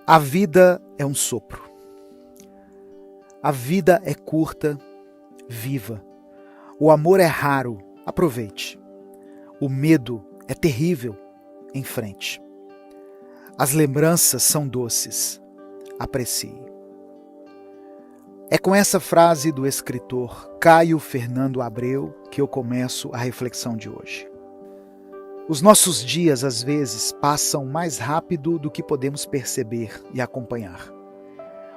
A vida é um sopro. A vida é curta, viva. O amor é raro, aproveite. O medo é terrível, enfrente. As lembranças são doces, aprecie. É com essa frase do escritor Caio Fernando Abreu que eu começo a reflexão de hoje. Os nossos dias, às vezes, passam mais rápido do que podemos perceber e acompanhar.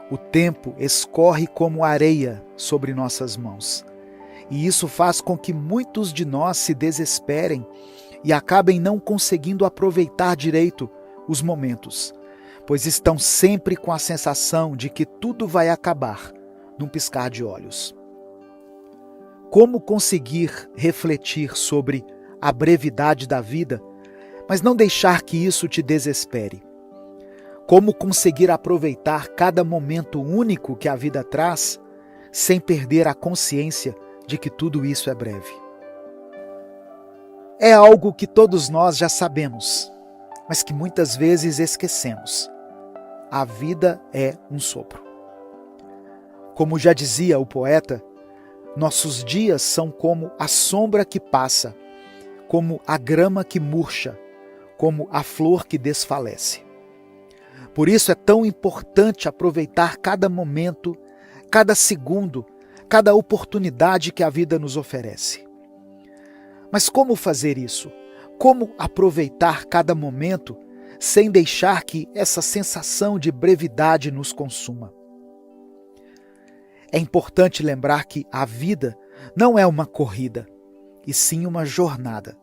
O tempo escorre como areia sobre nossas mãos. E isso faz com que muitos de nós se desesperem e acabem não conseguindo aproveitar direito os momentos, pois estão sempre com a sensação de que tudo vai acabar num piscar de olhos. Como conseguir refletir sobre a brevidade da vida, mas não deixar que isso te desespere? Como conseguir aproveitar cada momento único que a vida traz, sem perder a consciência de que tudo isso é breve? É algo que todos nós já sabemos, mas que muitas vezes esquecemos. A vida é um sopro. Como já dizia o poeta, nossos dias são como a sombra que passa, como a grama que murcha, como a flor que desfalece. Por isso é tão importante aproveitar cada momento, cada segundo, cada oportunidade que a vida nos oferece. Mas como fazer isso? Como aproveitar cada momento sem deixar que essa sensação de brevidade nos consuma? É importante lembrar que a vida não é uma corrida, e sim uma jornada.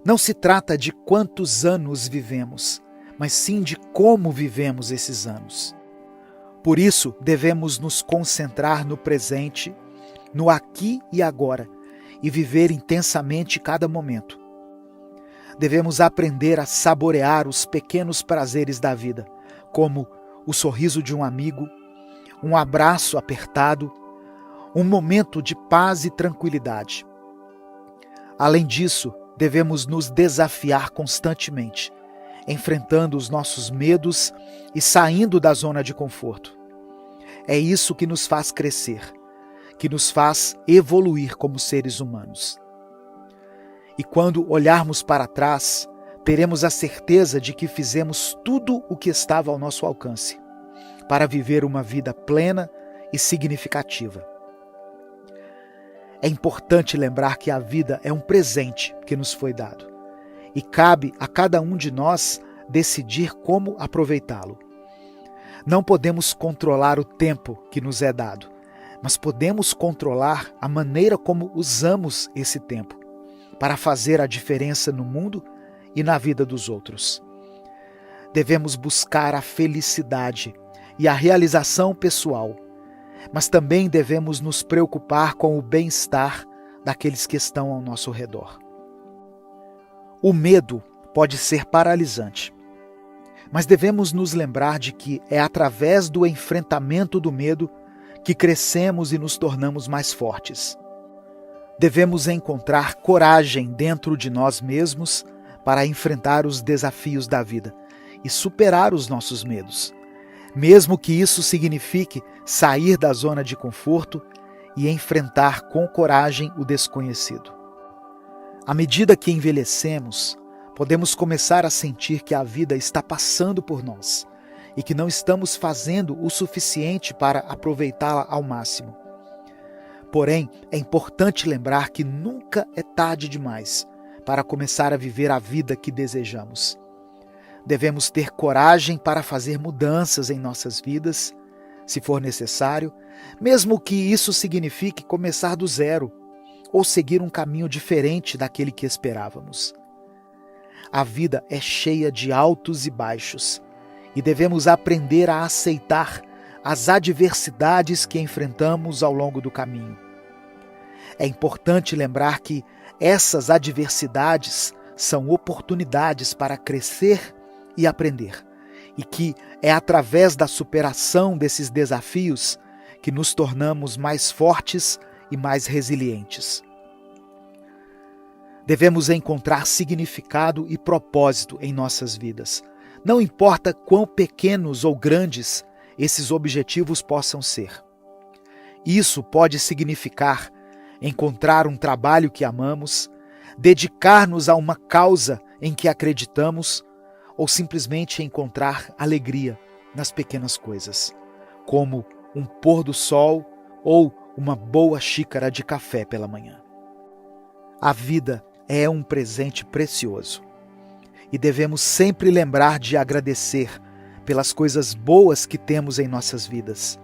Não se trata de quantos anos vivemos, mas sim de como vivemos esses anos. Por isso, devemos nos concentrar no presente, no aqui e agora, e viver intensamente cada momento. Devemos aprender a saborear os pequenos prazeres da vida, como o sorriso de um amigo, um abraço apertado, um momento de paz e tranquilidade. Além disso, devemos nos desafiar constantemente, enfrentando os nossos medos e saindo da zona de conforto. É isso que nos faz crescer, que nos faz evoluir como seres humanos. E quando olharmos para trás, teremos a certeza de que fizemos tudo o que estava ao nosso alcance para viver uma vida plena e significativa. É importante lembrar que a vida é um presente que nos foi dado e cabe a cada um de nós decidir como aproveitá-lo. Não podemos controlar o tempo que nos é dado, mas podemos controlar a maneira como usamos esse tempo para fazer a diferença no mundo e na vida dos outros. Devemos buscar a felicidade e a realização pessoal, mas também devemos nos preocupar com o bem-estar daqueles que estão ao nosso redor. O medo pode ser paralisante, mas devemos nos lembrar de que é através do enfrentamento do medo que crescemos e nos tornamos mais fortes. Devemos encontrar coragem dentro de nós mesmos para enfrentar os desafios da vida e superar os nossos medos, mesmo que isso signifique sair da zona de conforto e enfrentar com coragem o desconhecido. À medida que envelhecemos, podemos começar a sentir que a vida está passando por nós e que não estamos fazendo o suficiente para aproveitá-la ao máximo. Porém, é importante lembrar que nunca é tarde demais para começar a viver a vida que desejamos. Devemos ter coragem para fazer mudanças em nossas vidas, se for necessário, mesmo que isso signifique começar do zero ou seguir um caminho diferente daquele que esperávamos. A vida é cheia de altos e baixos e devemos aprender a aceitar as adversidades que enfrentamos ao longo do caminho. É importante lembrar que essas adversidades são oportunidades para crescer e aprender, e que é através da superação desses desafios que nos tornamos mais fortes e mais resilientes. Devemos encontrar significado e propósito em nossas vidas, não importa quão pequenos ou grandes esses objetivos possam ser. Isso pode significar encontrar um trabalho que amamos, dedicar-nos a uma causa em que acreditamos ou simplesmente encontrar alegria nas pequenas coisas, como um pôr do sol ou uma boa xícara de café pela manhã. A vida é um presente precioso e devemos sempre lembrar de agradecer pelas coisas boas que temos em nossas vidas.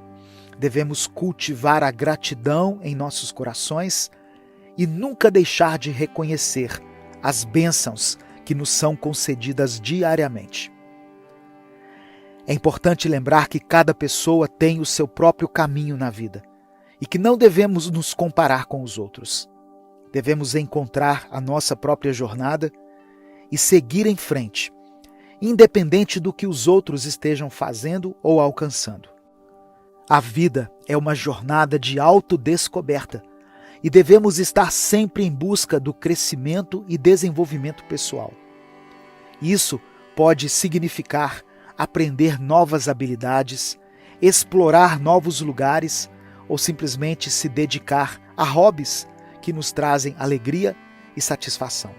Devemos cultivar a gratidão em nossos corações e nunca deixar de reconhecer as bênçãos que nos são concedidas diariamente. É importante lembrar que cada pessoa tem o seu próprio caminho na vida e que não devemos nos comparar com os outros. Devemos encontrar a nossa própria jornada e seguir em frente, independente do que os outros estejam fazendo ou alcançando. A vida é uma jornada de autodescoberta e devemos estar sempre em busca do crescimento e desenvolvimento pessoal. Isso pode significar aprender novas habilidades, explorar novos lugares ou simplesmente se dedicar a hobbies que nos trazem alegria e satisfação.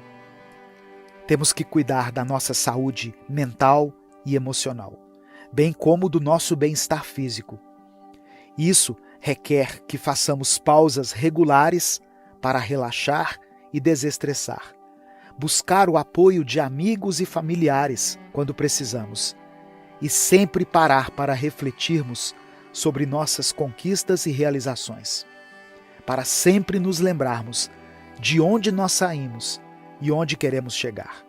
Temos que cuidar da nossa saúde mental e emocional, bem como do nosso bem-estar físico. Isso requer que façamos pausas regulares para relaxar e desestressar, buscar o apoio de amigos e familiares quando precisamos, e sempre parar para refletirmos sobre nossas conquistas e realizações, para sempre nos lembrarmos de onde nós saímos e onde queremos chegar.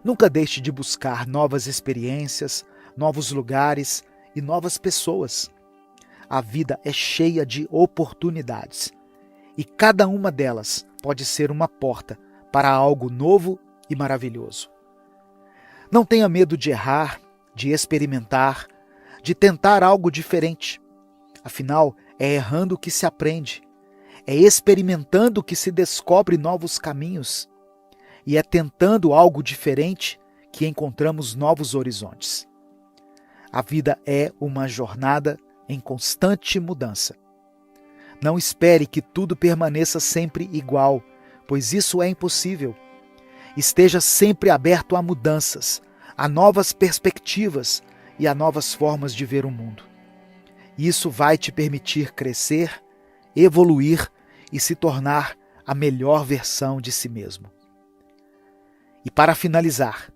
Nunca deixe de buscar novas experiências, novos lugares e novas pessoas. A vida é cheia de oportunidades e cada uma delas pode ser uma porta para algo novo e maravilhoso. Não tenha medo de errar, de experimentar, de tentar algo diferente. Afinal, é errando que se aprende, é experimentando que se descobre novos caminhos e é tentando algo diferente que encontramos novos horizontes. A vida é uma jornada em constante mudança. Não espere que tudo permaneça sempre igual, pois isso é impossível. Esteja sempre aberto a mudanças, a novas perspectivas e a novas formas de ver o mundo. Isso vai te permitir crescer, evoluir e se tornar a melhor versão de si mesmo. E para finalizar,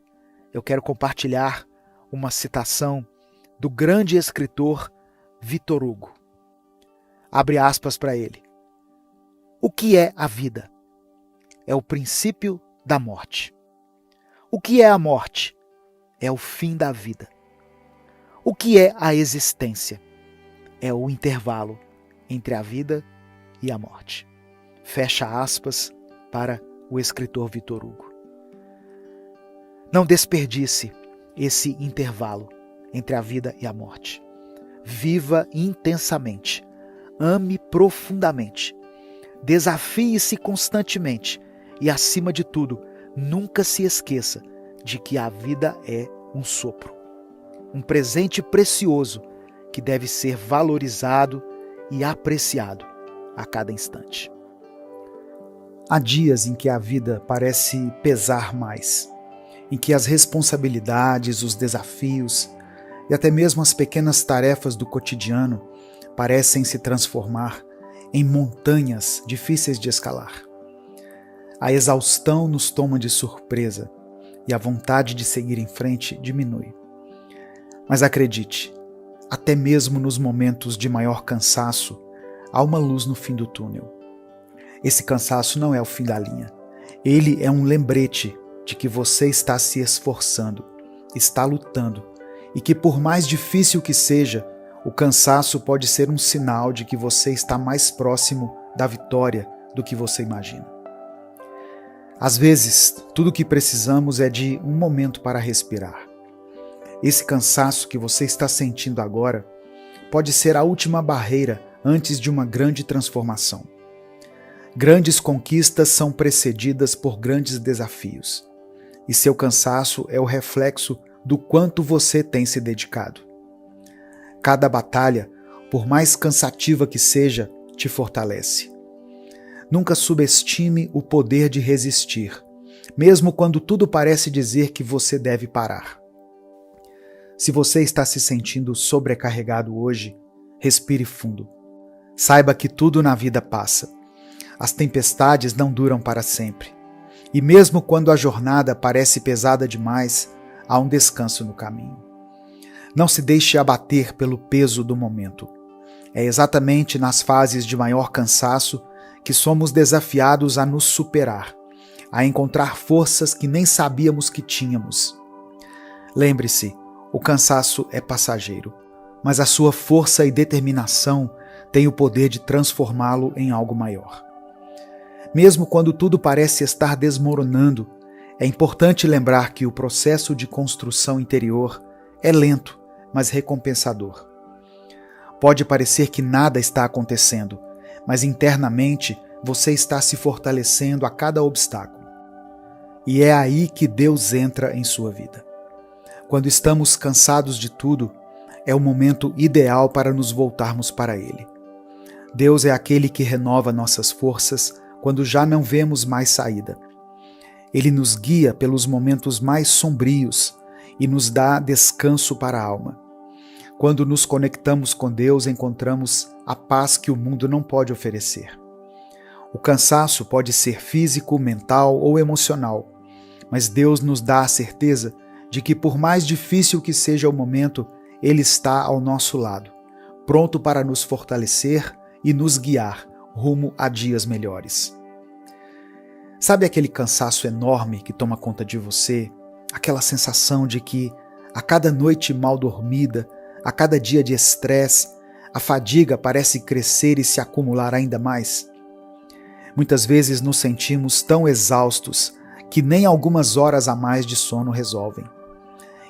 eu quero compartilhar uma citação do grande escritor Victor Hugo. Abre aspas para ele. O que é a vida? É o princípio da morte. O que é a morte? É o fim da vida. O que é a existência? É o intervalo entre a vida e a morte. Fecha aspas para o escritor Victor Hugo. Não desperdice esse intervalo entre a vida e a morte. Viva intensamente, ame profundamente, desafie-se constantemente e, acima de tudo, nunca se esqueça de que a vida é um sopro, um presente precioso que deve ser valorizado e apreciado a cada instante. Há dias em que a vida parece pesar mais, em que as responsabilidades, os desafios e até mesmo as pequenas tarefas do cotidiano parecem se transformar em montanhas difíceis de escalar. A exaustão nos toma de surpresa e a vontade de seguir em frente diminui. Mas acredite, até mesmo nos momentos de maior cansaço, há uma luz no fim do túnel. Esse cansaço não é o fim da linha. Ele é um lembrete de que você está se esforçando, está lutando, e que por mais difícil que seja, o cansaço pode ser um sinal de que você está mais próximo da vitória do que você imagina. Às vezes, tudo o que precisamos é de um momento para respirar. Esse cansaço que você está sentindo agora pode ser a última barreira antes de uma grande transformação. Grandes conquistas são precedidas por grandes desafios. e seu cansaço é o reflexo do quanto você tem se dedicado. Cada batalha, por mais cansativa que seja, te fortalece. Nunca subestime o poder de resistir, mesmo quando tudo parece dizer que você deve parar. Se você está se sentindo sobrecarregado hoje, respire fundo. Saiba que tudo na vida passa. As tempestades não duram para sempre. E mesmo quando a jornada parece pesada demais, há um descanso no caminho. Não se deixe abater pelo peso do momento. É exatamente nas fases de maior cansaço que somos desafiados a nos superar, a encontrar forças que nem sabíamos que tínhamos. Lembre-se, o cansaço é passageiro, mas a sua força e determinação têm o poder de transformá-lo em algo maior. Mesmo quando tudo parece estar desmoronando, é importante lembrar que o processo de construção interior é lento, mas recompensador. Pode parecer que nada está acontecendo, mas internamente você está se fortalecendo a cada obstáculo. E é aí que Deus entra em sua vida. Quando estamos cansados de tudo, é o momento ideal para nos voltarmos para Ele. Deus é aquele que renova nossas forças quando já não vemos mais saída. Ele nos guia pelos momentos mais sombrios e nos dá descanso para a alma. Quando nos conectamos com Deus, encontramos a paz que o mundo não pode oferecer. O cansaço pode ser físico, mental ou emocional, mas Deus nos dá a certeza de que, por mais difícil que seja o momento, Ele está ao nosso lado, pronto para nos fortalecer e nos guiar rumo a dias melhores. Sabe aquele cansaço enorme que toma conta de você? Aquela sensação de que, a cada noite mal dormida, a cada dia de estresse, a fadiga parece crescer e se acumular ainda mais? Muitas vezes nos sentimos tão exaustos que nem algumas horas a mais de sono resolvem.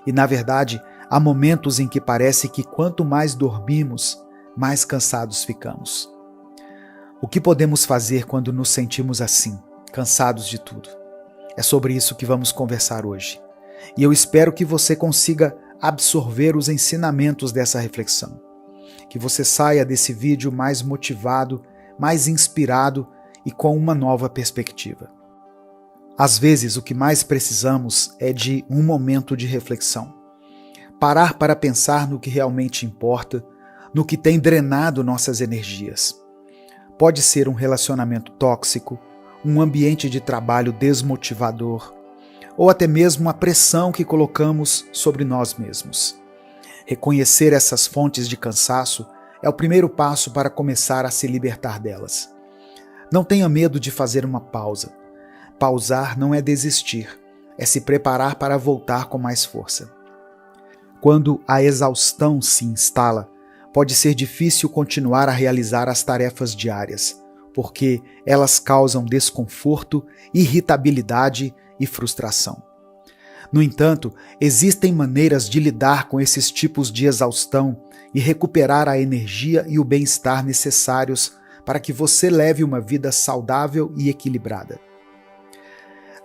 E, na verdade, há momentos em que parece que quanto mais dormimos, mais cansados ficamos. O que podemos fazer quando nos sentimos assim, cansados de tudo? É sobre isso que vamos conversar hoje. E eu espero que você consiga absorver os ensinamentos dessa reflexão. Que você saia desse vídeo mais motivado, mais inspirado e com uma nova perspectiva. Às vezes, o que mais precisamos é de um momento de reflexão. Parar para pensar no que realmente importa, no que tem drenado nossas energias. Pode ser um relacionamento tóxico, um ambiente de trabalho desmotivador, ou até mesmo a pressão que colocamos sobre nós mesmos. Reconhecer essas fontes de cansaço é o primeiro passo para começar a se libertar delas. Não tenha medo de fazer uma pausa. Pausar não é desistir, é se preparar para voltar com mais força. Quando a exaustão se instala, pode ser difícil continuar a realizar as tarefas diárias, porque elas causam desconforto, irritabilidade e frustração. No entanto, existem maneiras de lidar com esses tipos de exaustão e recuperar a energia e o bem-estar necessários para que você leve uma vida saudável e equilibrada.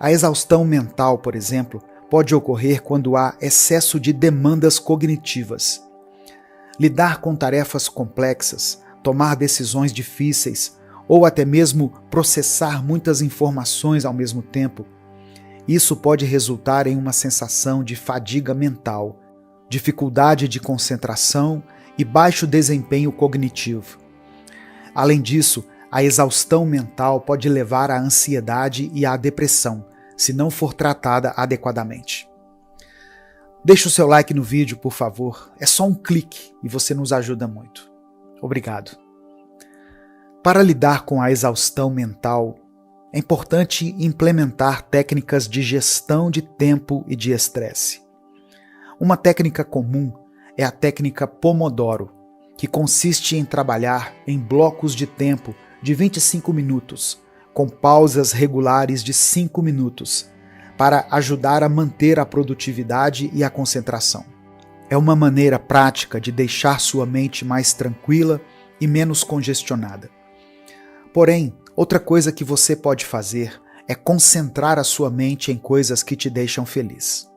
A exaustão mental, por exemplo, pode ocorrer quando há excesso de demandas cognitivas. Lidar com tarefas complexas, tomar decisões difíceis ou até mesmo processar muitas informações ao mesmo tempo, isso pode resultar em uma sensação de fadiga mental, dificuldade de concentração e baixo desempenho cognitivo. Além disso, a exaustão mental pode levar à ansiedade e à depressão, se não for tratada adequadamente. Deixe o seu like no vídeo, por favor. É só um clique e você nos ajuda muito. Obrigado. Para lidar com a exaustão mental, é importante implementar técnicas de gestão de tempo e de estresse. Uma técnica comum é a técnica Pomodoro, que consiste em trabalhar em blocos de tempo de 25 minutos, com pausas regulares de 5 minutos, para ajudar a manter a produtividade e a concentração. É uma maneira prática de deixar sua mente mais tranquila e menos congestionada. Porém, outra coisa que você pode fazer é concentrar a sua mente em coisas que te deixam feliz.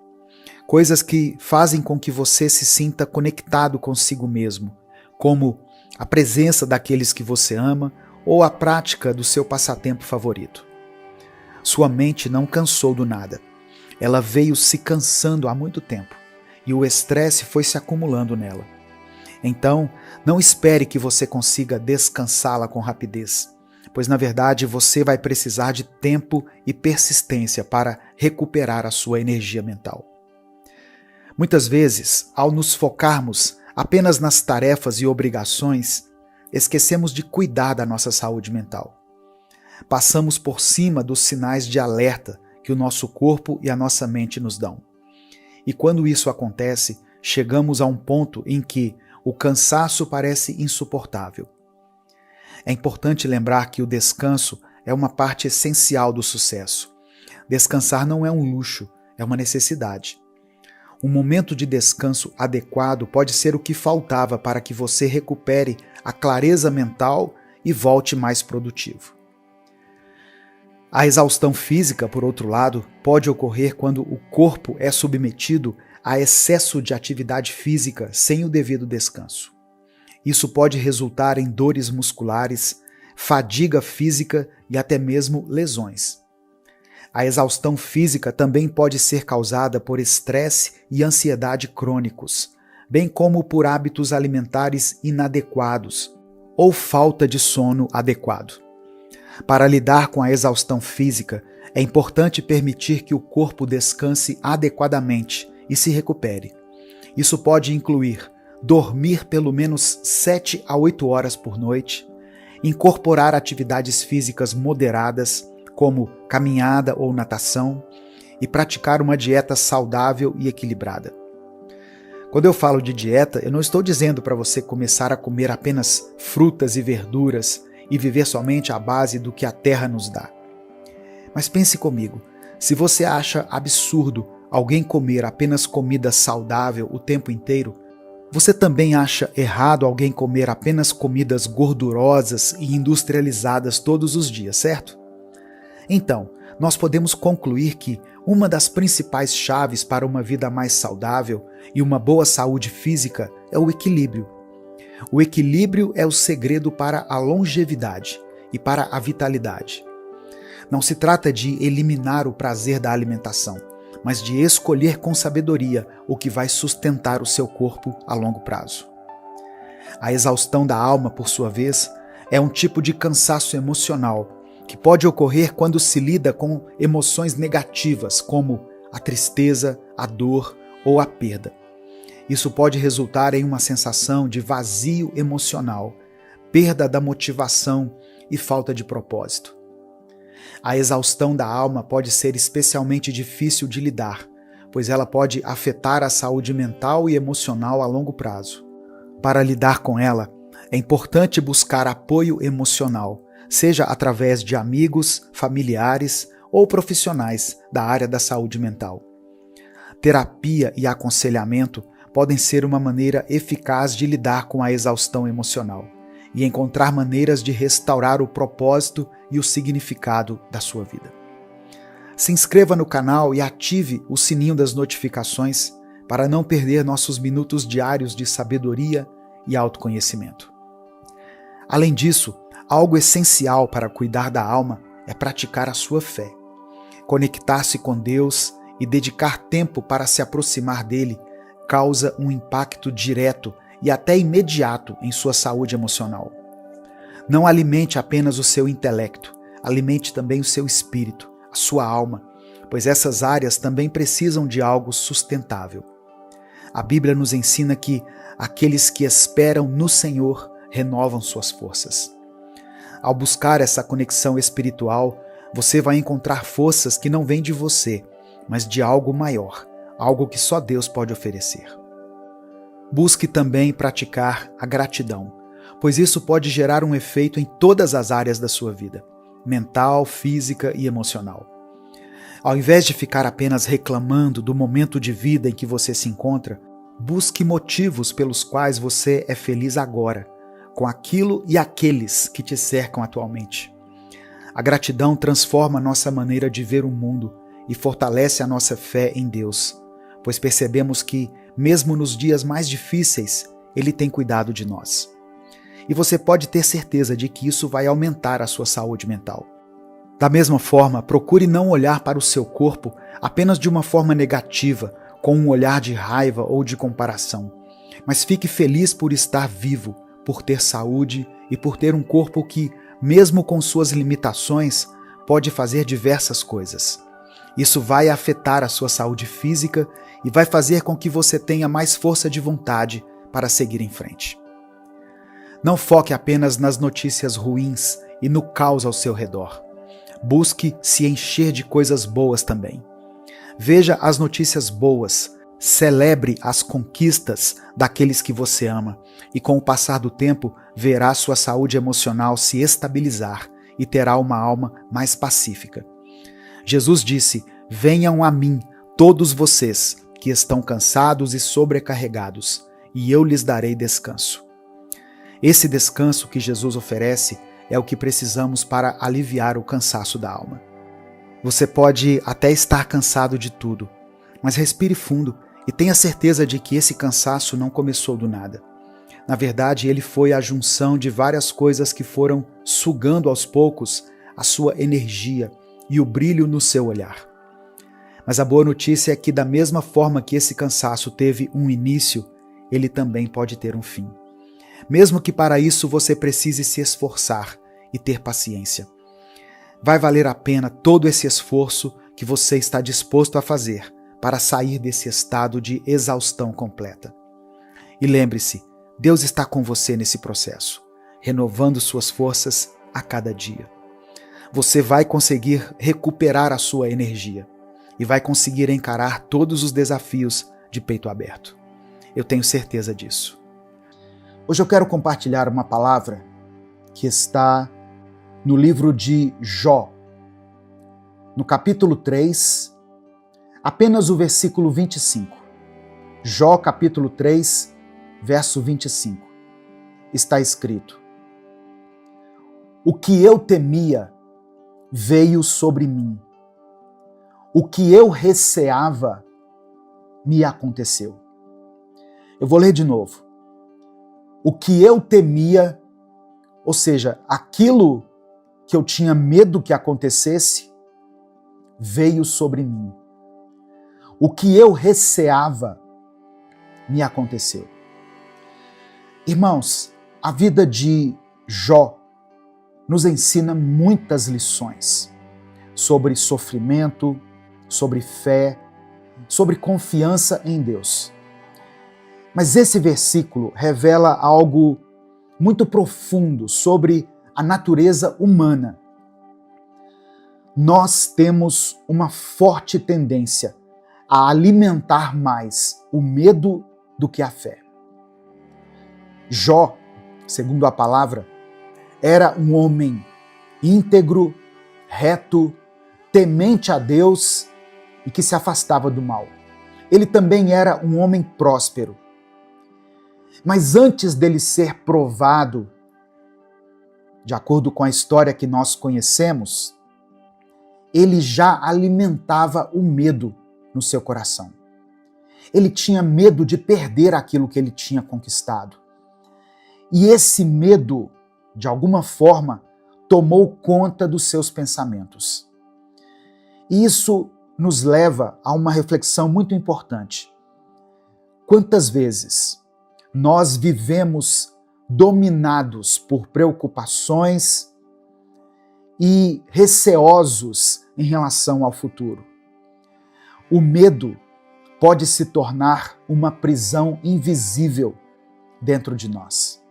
Coisas que fazem com que você se sinta conectado consigo mesmo, como a presença daqueles que você ama ou a prática do seu passatempo favorito. Sua mente não cansou do nada. Ela veio se cansando há muito tempo e o estresse foi se acumulando nela. Então, não espere que você consiga descansá-la com rapidez, pois na verdade você vai precisar de tempo e persistência para recuperar a sua energia mental. Muitas vezes, ao nos focarmos apenas nas tarefas e obrigações, esquecemos de cuidar da nossa saúde mental. Passamos por cima dos sinais de alerta que o nosso corpo e a nossa mente nos dão. E quando isso acontece, chegamos a um ponto em que o cansaço parece insuportável. É importante lembrar que o descanso é uma parte essencial do sucesso. Descansar não é um luxo, é uma necessidade. Um momento de descanso adequado pode ser o que faltava para que você recupere a clareza mental e volte mais produtivo. A exaustão física, por outro lado, pode ocorrer quando o corpo é submetido a excesso de atividade física sem o devido descanso. Isso pode resultar em dores musculares, fadiga física e até mesmo lesões. A exaustão física também pode ser causada por estresse e ansiedade crônicos, bem como por hábitos alimentares inadequados ou falta de sono adequado. Para lidar com a exaustão física, é importante permitir que o corpo descanse adequadamente e se recupere. Isso pode incluir dormir pelo menos 7 a 8 horas por noite, incorporar atividades físicas moderadas, como caminhada ou natação, e praticar uma dieta saudável e equilibrada. Quando eu falo de dieta, eu não estou dizendo para você começar a comer apenas frutas e verduras e viver somente à base do que a terra nos dá. Mas pense comigo, se você acha absurdo alguém comer apenas comida saudável o tempo inteiro, você também acha errado alguém comer apenas comidas gordurosas e industrializadas todos os dias, certo? Então, nós podemos concluir que uma das principais chaves para uma vida mais saudável e uma boa saúde física é o equilíbrio. O equilíbrio é o segredo para a longevidade e para a vitalidade. Não se trata de eliminar o prazer da alimentação, mas de escolher com sabedoria o que vai sustentar o seu corpo a longo prazo. A exaustão da alma, por sua vez, é um tipo de cansaço emocional que pode ocorrer quando se lida com emoções negativas, como a tristeza, a dor ou a perda. Isso pode resultar em uma sensação de vazio emocional, perda da motivação e falta de propósito. A exaustão da alma pode ser especialmente difícil de lidar, pois ela pode afetar a saúde mental e emocional a longo prazo. Para lidar com ela, é importante buscar apoio emocional, seja através de amigos, familiares ou profissionais da área da saúde mental. Terapia e aconselhamento podem ser uma maneira eficaz de lidar com a exaustão emocional e encontrar maneiras de restaurar o propósito e o significado da sua vida. Se inscreva no canal e ative o sininho das notificações para não perder nossos minutos diários de sabedoria e autoconhecimento. Além disso, algo essencial para cuidar da alma é praticar a sua fé. Conectar-se com Deus e dedicar tempo para se aproximar dele causa um impacto direto e até imediato em sua saúde emocional. Não alimente apenas o seu intelecto, alimente também o seu espírito, a sua alma, pois essas áreas também precisam de algo sustentável. A Bíblia nos ensina que aqueles que esperam no Senhor renovam suas forças. Ao buscar essa conexão espiritual, você vai encontrar forças que não vêm de você, mas de algo maior, algo que só Deus pode oferecer. Busque também praticar a gratidão, pois isso pode gerar um efeito em todas as áreas da sua vida, mental, física e emocional. Ao invés de ficar apenas reclamando do momento de vida em que você se encontra, busque motivos pelos quais você é feliz agora, com aquilo e aqueles que te cercam atualmente. A gratidão transforma nossa maneira de ver o mundo e fortalece a nossa fé em Deus, pois percebemos que, mesmo nos dias mais difíceis, Ele tem cuidado de nós. E você pode ter certeza de que isso vai aumentar a sua saúde mental. Da mesma forma, procure não olhar para o seu corpo apenas de uma forma negativa, com um olhar de raiva ou de comparação, mas fique feliz por estar vivo, por ter saúde e por ter um corpo que, mesmo com suas limitações, pode fazer diversas coisas. Isso vai afetar a sua saúde física e vai fazer com que você tenha mais força de vontade para seguir em frente. Não foque apenas nas notícias ruins e no caos ao seu redor. Busque se encher de coisas boas também. Veja as notícias boas, celebre as conquistas daqueles que você ama e com o passar do tempo verá sua saúde emocional se estabilizar e terá uma alma mais pacífica. Jesus disse: "Venham a mim, todos vocês que estão cansados e sobrecarregados, e eu lhes darei descanso." Esse descanso que Jesus oferece é o que precisamos para aliviar o cansaço da alma. Você pode até estar cansado de tudo, mas respire fundo e tenha certeza de que esse cansaço não começou do nada. Na verdade, ele foi a junção de várias coisas que foram sugando aos poucos a sua energia e o brilho no seu olhar. Mas a boa notícia é que, da mesma forma que esse cansaço teve um início, ele também pode ter um fim. Mesmo que para isso você precise se esforçar e ter paciência. Vai valer a pena todo esse esforço que você está disposto a fazer para sair desse estado de exaustão completa. E lembre-se, Deus está com você nesse processo, renovando suas forças a cada dia. Você vai conseguir recuperar a sua energia e vai conseguir encarar todos os desafios de peito aberto. Eu tenho certeza disso. Hoje eu quero compartilhar uma palavra que está no livro de Jó, no capítulo 3, apenas o versículo 25. Jó, capítulo 3, verso 25. Está escrito: "O que eu temia veio sobre mim. O que eu receava me aconteceu." Eu vou ler de novo. O que eu temia, ou seja, aquilo que eu tinha medo que acontecesse, veio sobre mim. O que eu receava me aconteceu. Irmãos, a vida de Jó nos ensina muitas lições sobre sofrimento, sobre fé, sobre confiança em Deus. Mas esse versículo revela algo muito profundo sobre a natureza humana. Nós temos uma forte tendência a alimentar mais o medo do que a fé. Jó, segundo a palavra, era um homem íntegro, reto, temente a Deus e que se afastava do mal. Ele também era um homem próspero. Mas antes dele ser provado, de acordo com a história que nós conhecemos, ele já alimentava o medo no seu coração. Ele tinha medo de perder aquilo que ele tinha conquistado. E esse medo, de alguma forma, tomou conta dos seus pensamentos. E isso nos leva a uma reflexão muito importante. Quantas vezes nós vivemos dominados por preocupações e receosos em relação ao futuro? O medo pode se tornar uma prisão invisível dentro de nós.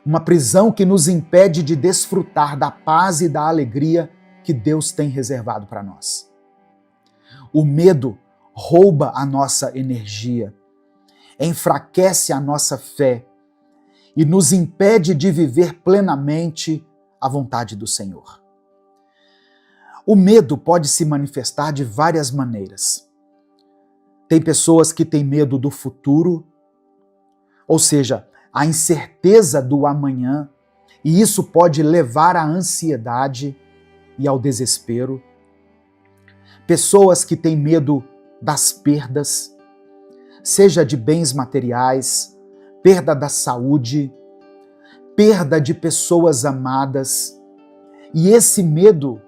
Uma prisão que nos impede de desfrutar da paz e da alegria que Deus tem reservado para nós. O medo rouba a nossa energia, enfraquece a nossa fé e nos impede de viver plenamente a vontade do Senhor. O medo pode se manifestar de várias maneiras. Tem pessoas que têm medo do futuro, ou seja, a incerteza do amanhã, e isso pode levar à ansiedade. e ao desespero. Pessoas que têm medo das perdas, seja de bens materiais, perda da saúde, perda de pessoas amadas. E esse medo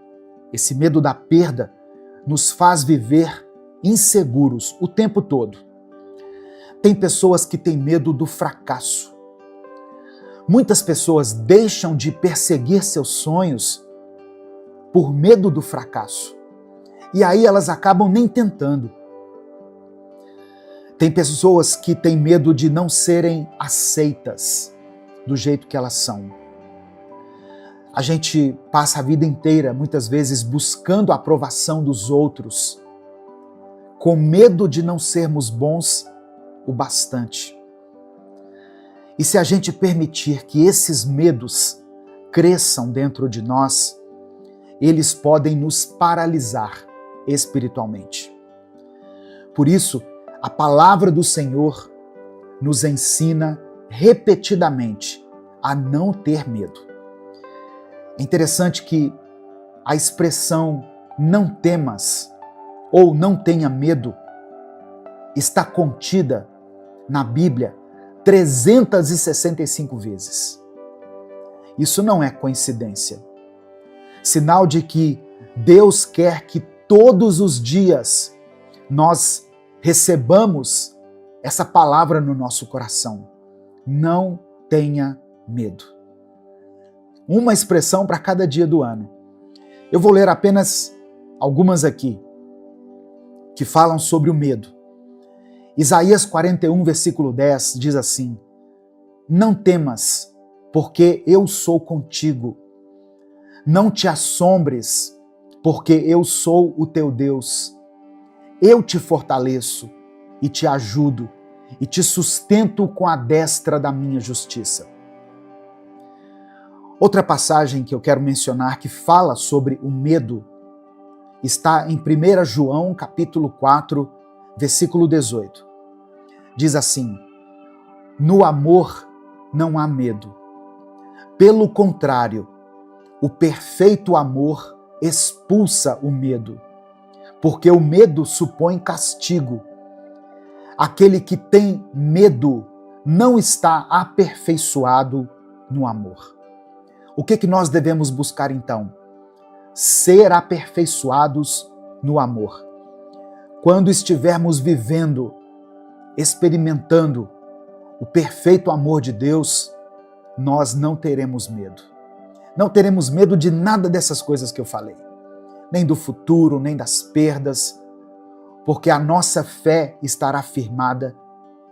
da perda, nos faz viver inseguros o tempo todo. Tem pessoas que têm medo do fracasso. Muitas pessoas deixam de perseguir seus sonhos por medo do fracasso. E aí elas acabam nem tentando. Tem pessoas que têm medo de não serem aceitas do jeito que elas são. A gente passa a vida inteira, muitas vezes, buscando a aprovação dos outros, com medo de não sermos bons o bastante. E se a gente permitir que esses medos cresçam dentro de nós, eles podem nos paralisar espiritualmente. Por isso, a palavra do Senhor nos ensina repetidamente a não ter medo. É interessante que a expressão não temas ou não tenha medo está contida na Bíblia 365 vezes. Isso não é coincidência. Sinal de que Deus quer que todos os dias nós recebamos essa palavra no nosso coração. Não tenha medo. Uma expressão para cada dia do ano. Eu vou ler apenas algumas aqui, que falam sobre o medo. Isaías 41, versículo 10, diz assim: não temas, porque eu sou contigo. Não te assombres, porque eu sou o teu Deus. Eu te fortaleço e te ajudo e te sustento com a destra da minha justiça. Outra passagem que eu quero mencionar que fala sobre o medo está em 1 João, capítulo 4, versículo 18. Diz assim: no amor não há medo. Pelo contrário, o perfeito amor expulsa o medo, porque o medo supõe castigo. Aquele que tem medo não está aperfeiçoado no amor. O que nós devemos buscar então? Ser aperfeiçoados no amor. Quando estivermos vivendo, experimentando o perfeito amor de Deus, nós não teremos medo. Não teremos medo de nada dessas coisas que eu falei. Nem do futuro, nem das perdas, porque a nossa fé estará firmada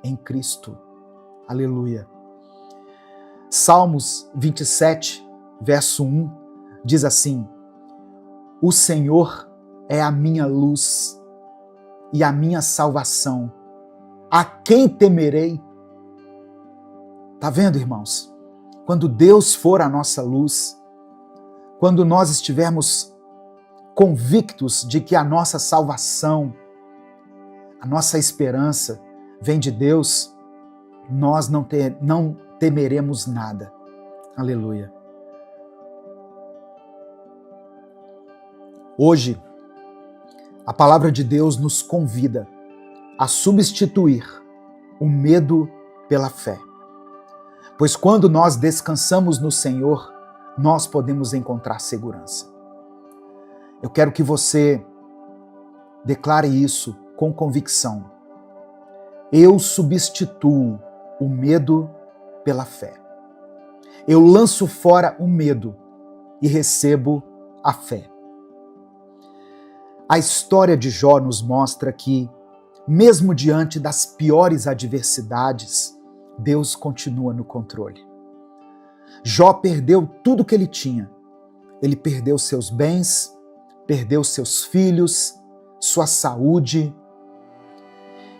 em Cristo. Aleluia. Salmos 27, verso 1, diz assim: o Senhor é a minha luz e a minha salvação. A quem temerei? Tá vendo, irmãos? Quando Deus for a nossa luz, quando nós estivermos convictos de que a nossa salvação, a nossa esperança vem de Deus, nós não temeremos nada. Aleluia. Hoje, a palavra de Deus nos convida a substituir o medo pela fé. Pois quando nós descansamos no Senhor, nós podemos encontrar segurança. Eu quero que você declare isso com convicção. Eu substituo o medo pela fé. Eu lanço fora o medo e recebo a fé. A história de Jó nos mostra que, mesmo diante das piores adversidades, Deus continua no controle. Jó perdeu tudo que ele tinha. Ele perdeu seus bens, perdeu seus filhos, sua saúde.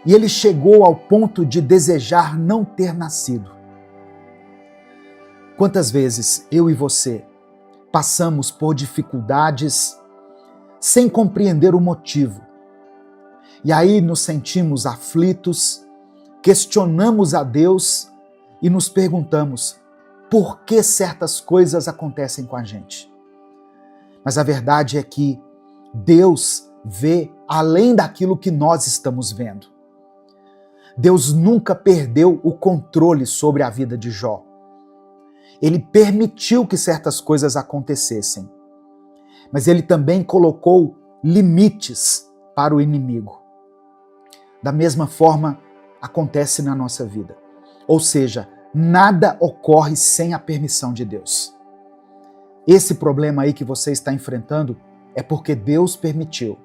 E ele chegou ao ponto de desejar não ter nascido. Quantas vezes eu e você passamos por dificuldades sem compreender o motivo? E aí nos sentimos aflitos, questionamos a Deus e nos perguntamos por que certas coisas acontecem com a gente. Mas a verdade é que Deus vê além daquilo que nós estamos vendo. Deus nunca perdeu o controle sobre a vida de Jó. Ele permitiu que certas coisas acontecessem, mas ele também colocou limites para o inimigo. Da mesma forma, acontece na nossa vida. Ou seja, nada ocorre sem a permissão de Deus. Esse problema aí que você está enfrentando é porque Deus permitiu.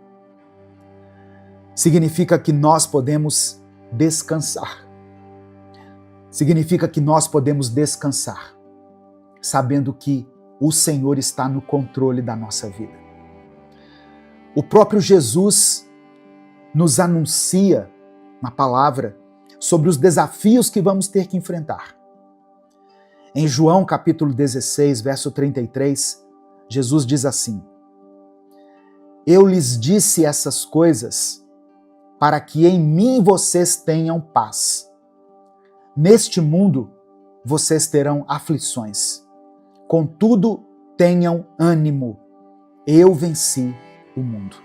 Significa que nós podemos descansar. Significa que nós podemos descansar, sabendo que o Senhor está no controle da nossa vida. O próprio Jesus nos anuncia na palavra sobre os desafios que vamos ter que enfrentar. Em João capítulo 16, verso 33, Jesus diz assim: Eu lhes disse essas coisas para que em mim vocês tenham paz. Neste mundo vocês terão aflições. Contudo, tenham ânimo. Eu venci o mundo.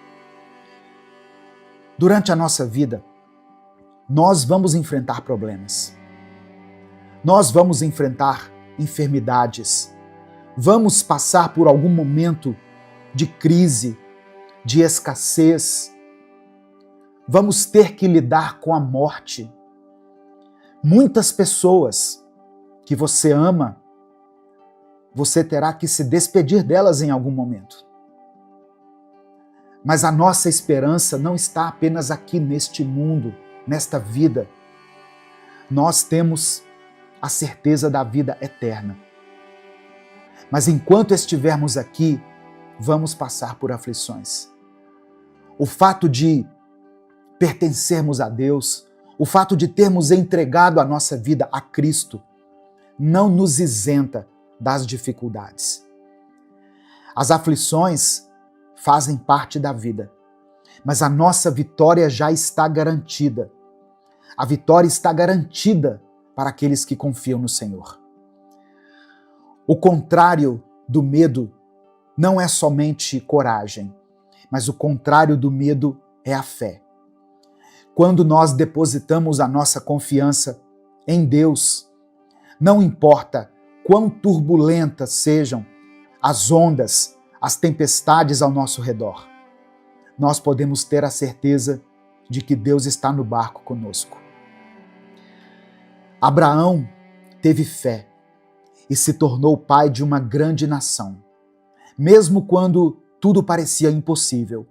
Durante a nossa vida, nós vamos enfrentar problemas. Nós vamos enfrentar enfermidades. Vamos passar por algum momento de crise, de escassez. Vamos ter que lidar com a morte. Muitas pessoas que você ama, você terá que se despedir delas em algum momento. Mas a nossa esperança não está apenas aqui neste mundo, nesta vida. Nós temos a certeza da vida eterna. Mas enquanto estivermos aqui, vamos passar por aflições. O fato de pertencermos a Deus, o fato de termos entregado a nossa vida a Cristo, não nos isenta das dificuldades. As aflições fazem parte da vida, mas a nossa vitória já está garantida. A vitória está garantida para aqueles que confiam no Senhor. O contrário do medo não é somente coragem, mas o contrário do medo é a fé. Quando nós depositamos a nossa confiança em Deus, não importa quão turbulentas sejam as ondas, as tempestades ao nosso redor, nós podemos ter a certeza de que Deus está no barco conosco. Abraão teve fé e se tornou pai de uma grande nação, mesmo quando tudo parecia impossível.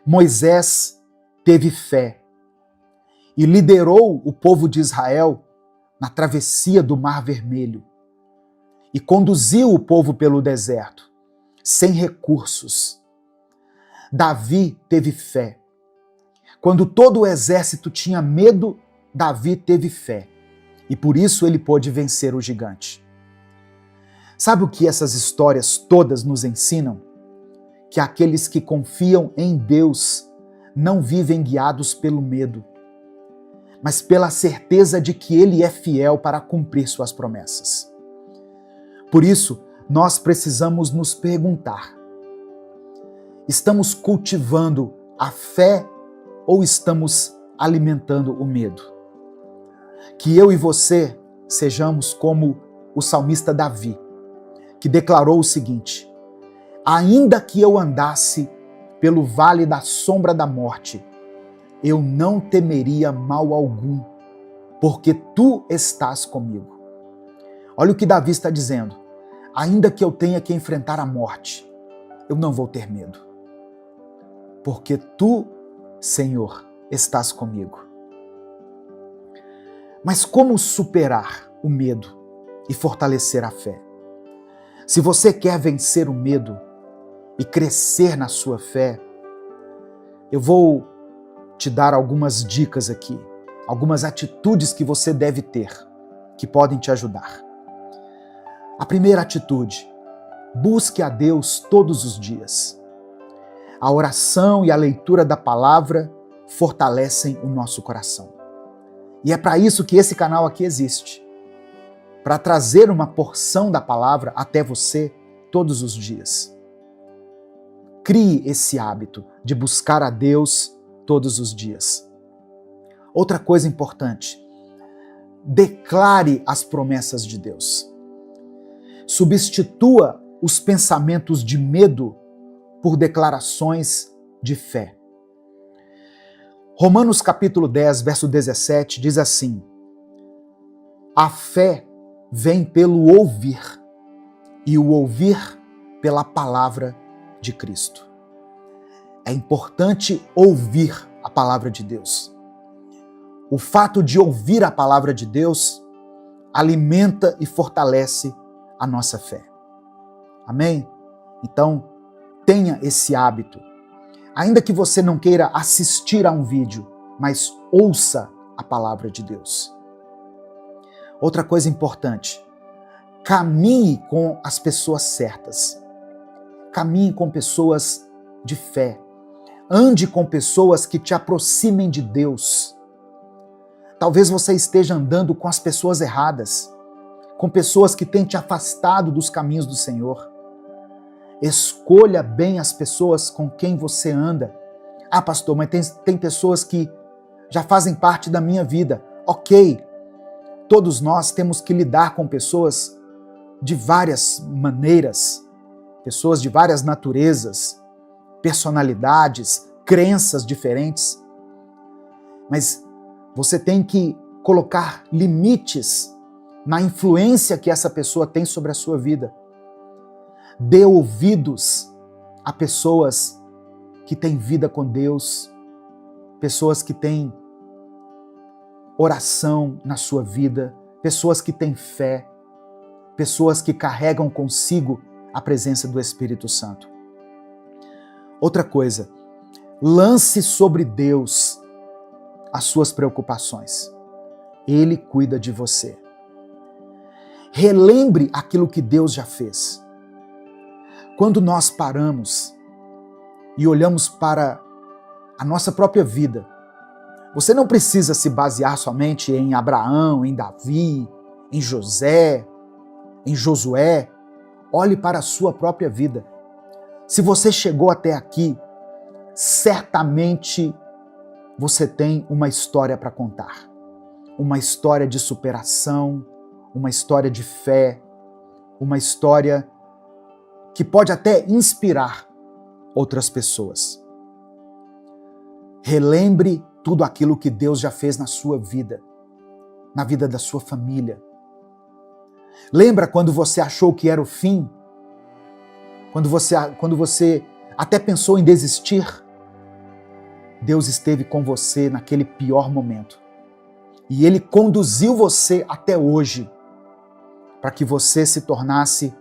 Moisés teve fé e liderou o povo de Israel na travessia do Mar Vermelho e conduziu o povo pelo deserto, sem recursos. Davi teve fé. Quando todo o exército tinha medo, Davi teve fé e por isso ele pôde vencer o gigante. Sabe o que essas histórias todas nos ensinam? Que aqueles que confiam em Deus não vivem guiados pelo medo, mas pela certeza de que Ele é fiel para cumprir suas promessas. Por isso, nós precisamos nos perguntar: estamos cultivando a fé ou estamos alimentando o medo? Que eu e você sejamos como o salmista Davi, que declarou o seguinte: ainda que eu andasse pelo vale da sombra da morte, eu não temeria mal algum, porque tu estás comigo. Olha o que Davi está dizendo: ainda que eu tenha que enfrentar a morte, eu não vou ter medo, porque tu, Senhor, estás comigo. Mas como superar o medo e fortalecer a fé? Se você quer vencer o medo e crescer na sua fé, eu vou te dar algumas dicas aqui, algumas atitudes que você deve ter, que podem te ajudar. A primeira atitude: busque a Deus todos os dias. A oração e a leitura da palavra fortalecem o nosso coração. E é para isso que esse canal aqui existe, para trazer uma porção da palavra até você todos os dias. Crie esse hábito de buscar a Deus todos os dias. Outra coisa importante, declare as promessas de Deus. Substitua os pensamentos de medo por declarações de fé. Romanos capítulo 10, verso 17 diz assim: a fé vem pelo ouvir, e o ouvir pela palavra de Cristo. É importante ouvir a palavra de Deus. O fato de ouvir a palavra de Deus alimenta e fortalece a nossa fé. Amém? Então, tenha esse hábito. Ainda que você não queira assistir a um vídeo, mas ouça a palavra de Deus. Outra coisa importante, caminhe com as pessoas certas. Caminhe com pessoas de fé. Ande com pessoas que te aproximem de Deus. Talvez você esteja andando com as pessoas erradas, com pessoas que têm te afastado dos caminhos do Senhor. Escolha bem as pessoas com quem você anda. Ah, pastor, mas tem pessoas que já fazem parte da minha vida. Ok, todos nós temos que lidar com pessoas de várias maneiras, pessoas de várias naturezas, personalidades, crenças diferentes. Mas você tem que colocar limites na influência que essa pessoa tem sobre a sua vida. Dê ouvidos a pessoas que têm vida com Deus, pessoas que têm oração na sua vida, pessoas que têm fé, pessoas que carregam consigo a presença do Espírito Santo. Outra coisa, lance sobre Deus as suas preocupações. Ele cuida de você. Relembre aquilo que Deus já fez. Quando nós paramos e olhamos para a nossa própria vida, você não precisa se basear somente em Abraão, em Davi, em José, em Josué. Olhe para a sua própria vida. Se você chegou até aqui, certamente você tem uma história para contar. Uma história de superação, uma história de fé, uma história que pode até inspirar outras pessoas. Relembre tudo aquilo que Deus já fez na sua vida, na vida da sua família. Lembra quando você achou que era o fim? Quando você até pensou em desistir? Deus esteve com você naquele pior momento. E Ele conduziu você até hoje para que você se tornasse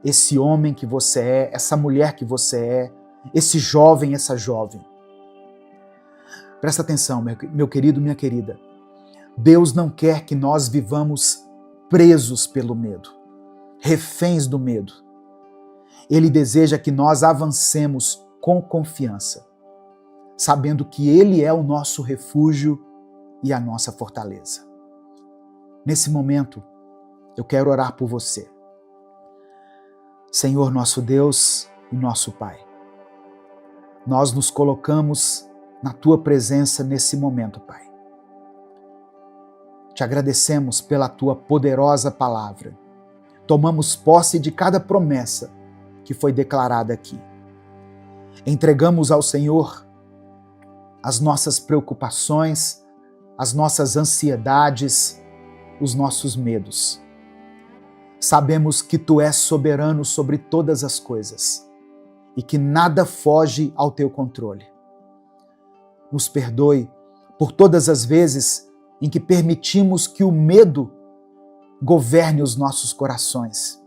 esse homem que você é, essa mulher que você é, esse jovem, essa jovem. Presta atenção, meu querido, minha querida. Deus não quer que nós vivamos presos pelo medo, reféns do medo. Ele deseja que nós avancemos com confiança, sabendo que Ele é o nosso refúgio e a nossa fortaleza. Nesse momento, eu quero orar por você. Senhor nosso Deus e nosso Pai, nós nos colocamos na Tua presença nesse momento, Pai. Te agradecemos pela Tua poderosa palavra. Tomamos posse de cada promessa que foi declarada aqui. Entregamos ao Senhor as nossas preocupações, as nossas ansiedades, os nossos medos. Sabemos que Tu és soberano sobre todas as coisas e que nada foge ao Teu controle. Nos perdoe por todas as vezes em que permitimos que o medo governe os nossos corações.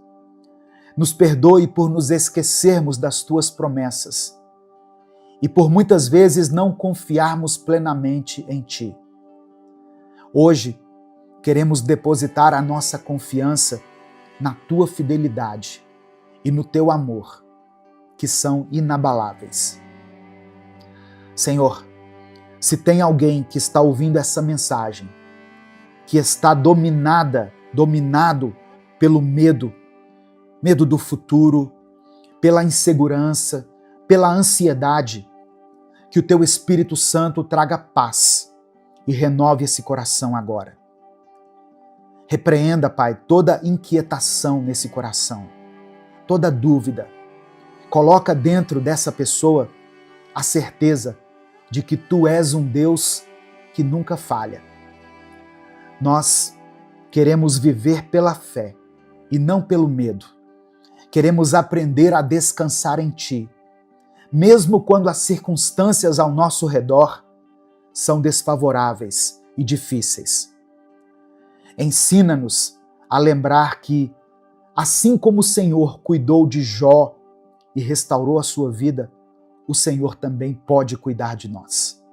Nos perdoe por nos esquecermos das Tuas promessas e por muitas vezes não confiarmos plenamente em Ti. Hoje, queremos depositar a nossa confiança na Tua fidelidade e no Teu amor, que são inabaláveis. Senhor, se tem alguém que está ouvindo essa mensagem, que está dominado pelo medo do futuro, pela insegurança, pela ansiedade, que o teu Espírito Santo traga paz e renove esse coração agora. Repreenda, Pai, toda inquietação nesse coração, toda dúvida. Coloca dentro dessa pessoa a certeza de que Tu és um Deus que nunca falha. Nós queremos viver pela fé e não pelo medo. Queremos aprender a descansar em Ti, mesmo quando as circunstâncias ao nosso redor são desfavoráveis e difíceis. Ensina-nos a lembrar que, assim como o Senhor cuidou de Jó e restaurou a sua vida, o Senhor também pode cuidar de nós.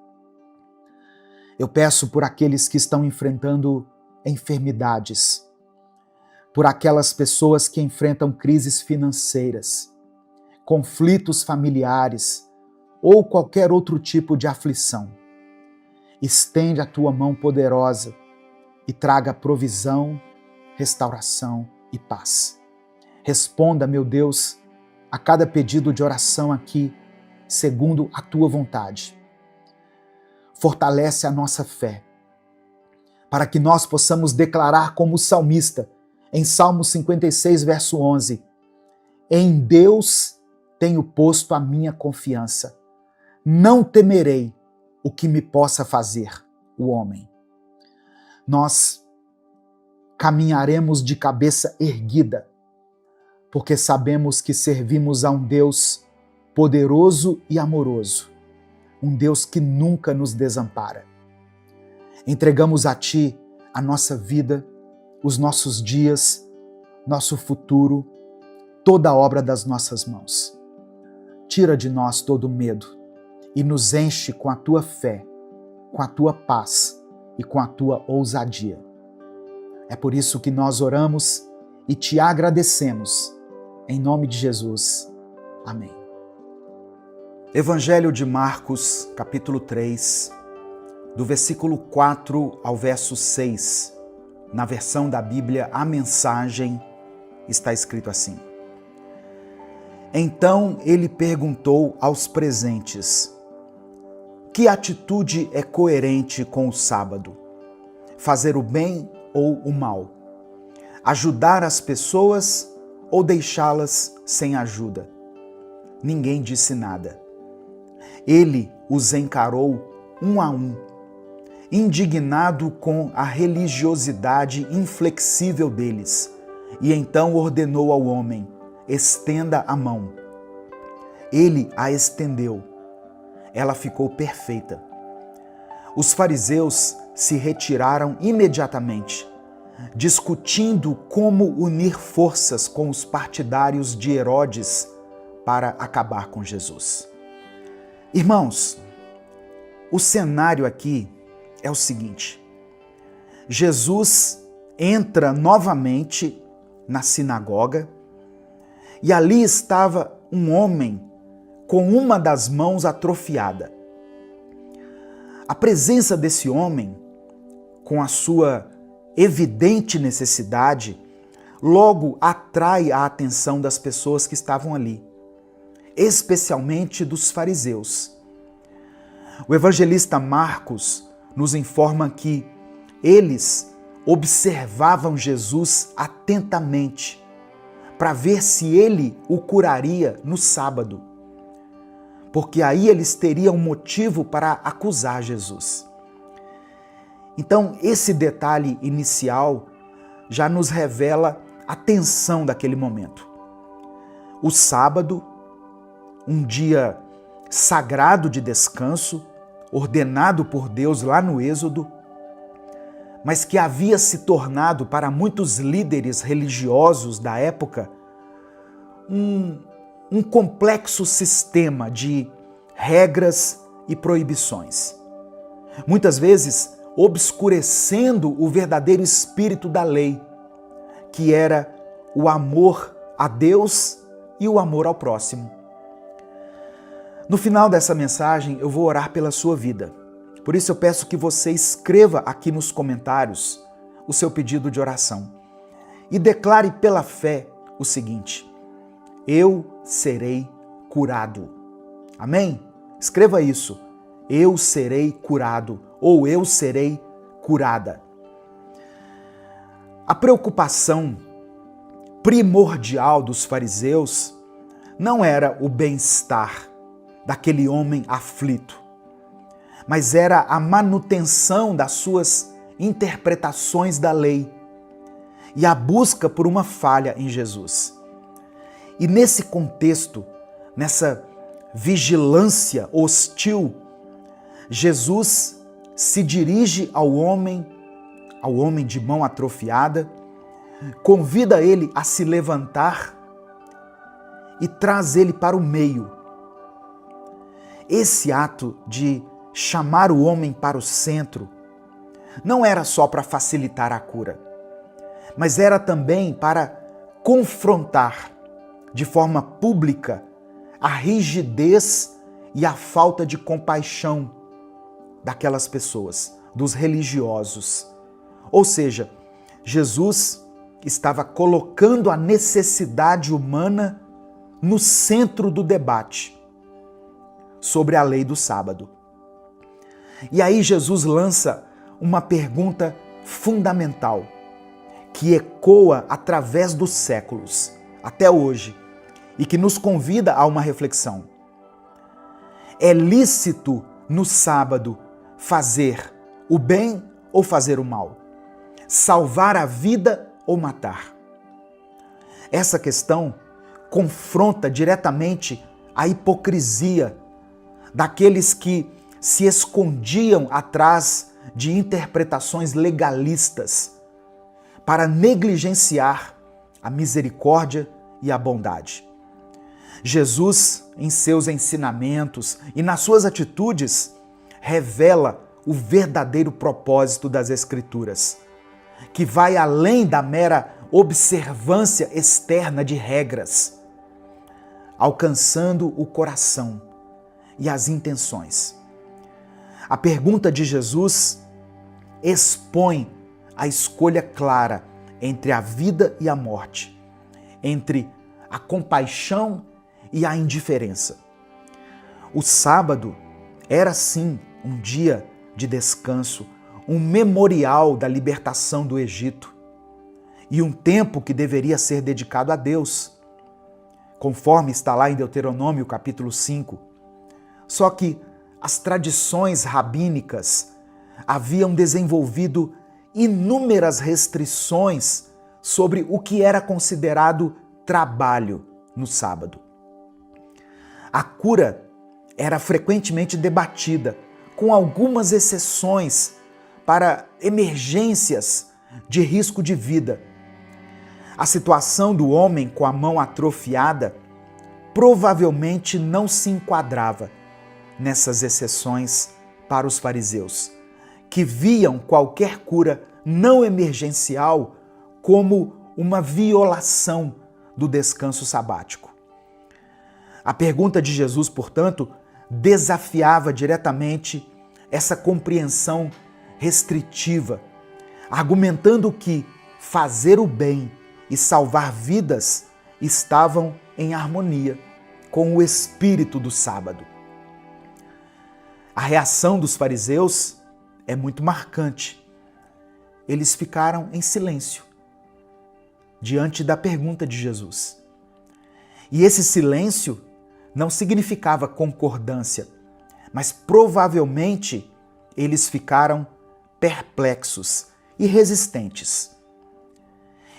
Eu peço por aqueles que estão enfrentando enfermidades, por aquelas pessoas que enfrentam crises financeiras, conflitos familiares ou qualquer outro tipo de aflição. Estende a Tua mão poderosa e traga provisão, restauração e paz. Responda, meu Deus, a cada pedido de oração aqui, segundo a Tua vontade. Fortalece a nossa fé, para que nós possamos declarar como o salmista, em Salmo 56, verso 11, em Deus tenho posto a minha confiança, não temerei o que me possa fazer o homem. Nós caminharemos de cabeça erguida, porque sabemos que servimos a um Deus poderoso e amoroso, um Deus que nunca nos desampara. Entregamos a Ti a nossa vida, os nossos dias, nosso futuro, toda a obra das nossas mãos. Tira de nós todo o medo e nos enche com a Tua fé, com a Tua paz e com a Tua ousadia. É por isso que nós oramos e Te agradecemos. Em nome de Jesus. Amém. Evangelho de Marcos, capítulo 3, do versículo 4 ao verso 6. Na versão da Bíblia, a Mensagem, está escrito assim: Então ele perguntou aos presentes: que atitude é coerente com o sábado? Fazer o bem ou o mal? Ajudar as pessoas ou deixá-las sem ajuda? Ninguém disse nada. Ele os encarou um a um, indignado com a religiosidade inflexível deles, e então ordenou ao homem: estenda a mão. Ele a estendeu. Ela ficou perfeita. Os fariseus se retiraram imediatamente, discutindo como unir forças com os partidários de Herodes para acabar com Jesus. Irmãos, o cenário aqui é o seguinte: Jesus entra novamente na sinagoga e ali estava um homem com uma das mãos atrofiada. A presença desse homem, com a sua evidente necessidade, logo atrai a atenção das pessoas que estavam ali, especialmente dos fariseus. O evangelista Marcos nos informa que eles observavam Jesus atentamente para ver se ele o curaria no sábado, porque aí eles teriam motivo para acusar Jesus. Então, esse detalhe inicial já nos revela a tensão daquele momento. O sábado, um dia sagrado de descanso, ordenado por Deus lá no Êxodo, mas que havia se tornado para muitos líderes religiosos da época um complexo sistema de regras e proibições. Muitas vezes obscurecendo o verdadeiro espírito da lei, que era o amor a Deus e o amor ao próximo. No final dessa mensagem, eu vou orar pela sua vida. Por isso eu peço que você escreva aqui nos comentários o seu pedido de oração e declare pela fé o seguinte: eu serei curado. Amém? Escreva isso. Eu serei curado ou eu serei curada. A preocupação primordial dos fariseus não era o bem-estar daquele homem aflito, mas era a manutenção das suas interpretações da lei e a busca por uma falha em Jesus. E nesse contexto, nessa vigilância hostil, Jesus se dirige ao homem de mão atrofiada, convida ele a se levantar e traz ele para o meio. Esse ato de chamar o homem para o centro não era só para facilitar a cura, mas era também para confrontar de forma pública a rigidez e a falta de compaixão daquelas pessoas, dos religiosos. Ou seja, Jesus estava colocando a necessidade humana no centro do debate sobre a lei do sábado. E aí Jesus lança uma pergunta fundamental que ecoa através dos séculos, até hoje, e que nos convida a uma reflexão. É lícito no sábado fazer o bem ou fazer o mal? Salvar a vida ou matar? Essa questão confronta diretamente a hipocrisia daqueles que se escondiam atrás de interpretações legalistas para negligenciar a misericórdia e a bondade. Jesus, em seus ensinamentos e nas suas atitudes, revela o verdadeiro propósito das Escrituras, que vai além da mera observância externa de regras, alcançando o coração e as intenções. A pergunta de Jesus expõe a escolha clara entre a vida e a morte, entre a compaixão e a indiferença. O sábado era sim um dia de descanso, um memorial da libertação do Egito e um tempo que deveria ser dedicado a Deus, conforme está lá em Deuteronômio capítulo 5. Só que as tradições rabínicas haviam desenvolvido inúmeras restrições sobre o que era considerado trabalho no sábado. A cura era frequentemente debatida, com algumas exceções para emergências de risco de vida. A situação do homem com a mão atrofiada provavelmente não se enquadrava nessas exceções para os fariseus, que viam qualquer cura não emergencial como uma violação do descanso sabático. A pergunta de Jesus, portanto, desafiava diretamente essa compreensão restritiva, argumentando que fazer o bem e salvar vidas estavam em harmonia com o espírito do sábado. A reação dos fariseus é muito marcante. Eles ficaram em silêncio diante da pergunta de Jesus. E esse silêncio não significava concordância, mas provavelmente eles ficaram perplexos e resistentes.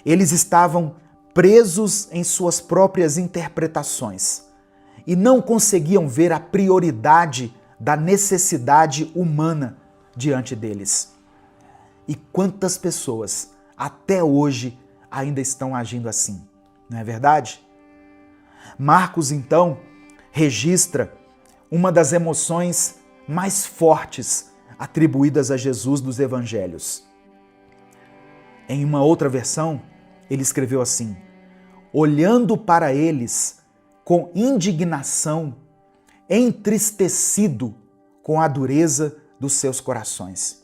Eles estavam presos em suas próprias interpretações e não conseguiam ver a prioridade da necessidade humana diante deles. E quantas pessoas até hoje ainda estão agindo assim, não é verdade? Marcos, então, registra uma das emoções mais fortes atribuídas a Jesus dos evangelhos. Em uma outra versão, ele escreveu assim: olhando para eles com indignação, entristecido com a dureza dos seus corações.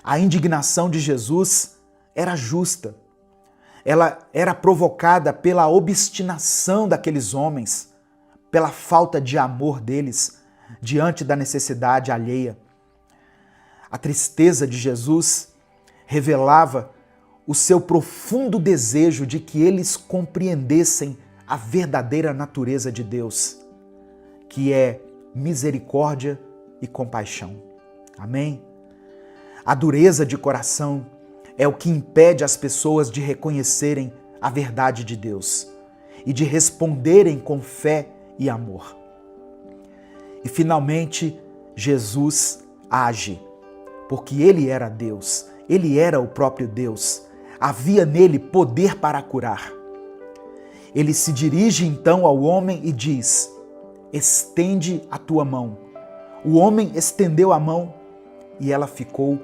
A indignação de Jesus era justa. Ela era provocada pela obstinação daqueles homens pela falta de amor deles diante da necessidade alheia. A tristeza de Jesus revelava o seu profundo desejo de que eles compreendessem a verdadeira natureza de Deus, que é misericórdia e compaixão. Amém? A dureza de coração é o que impede as pessoas de reconhecerem a verdade de Deus e de responderem com fé e amor. E finalmente, Jesus age, porque ele era Deus, ele era o próprio Deus. Havia nele poder para curar. Ele se dirige então ao homem e diz: estende a tua mão. O homem estendeu a mão e ela ficou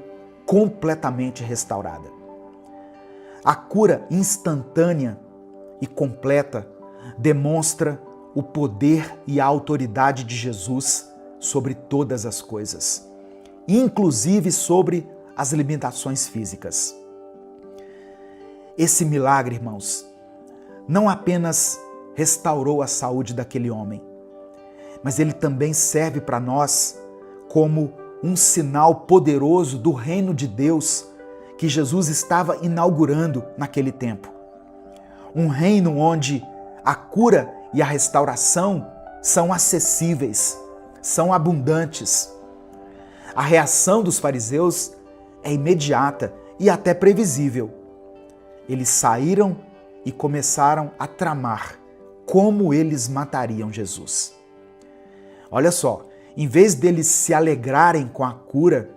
completamente restaurada. A cura instantânea e completa demonstra o poder e a autoridade de Jesus sobre todas as coisas, inclusive sobre as limitações físicas. Esse milagre, irmãos, não apenas restaurou a saúde daquele homem, mas ele também serve para nós como um sinal poderoso do reino de Deus que Jesus estava inaugurando naquele tempo. Um reino onde a cura e a restauração são acessíveis, são abundantes. A reação dos fariseus é imediata e até previsível. Eles saíram e começaram a tramar como eles matariam Jesus. Olha só, em vez deles se alegrarem com a cura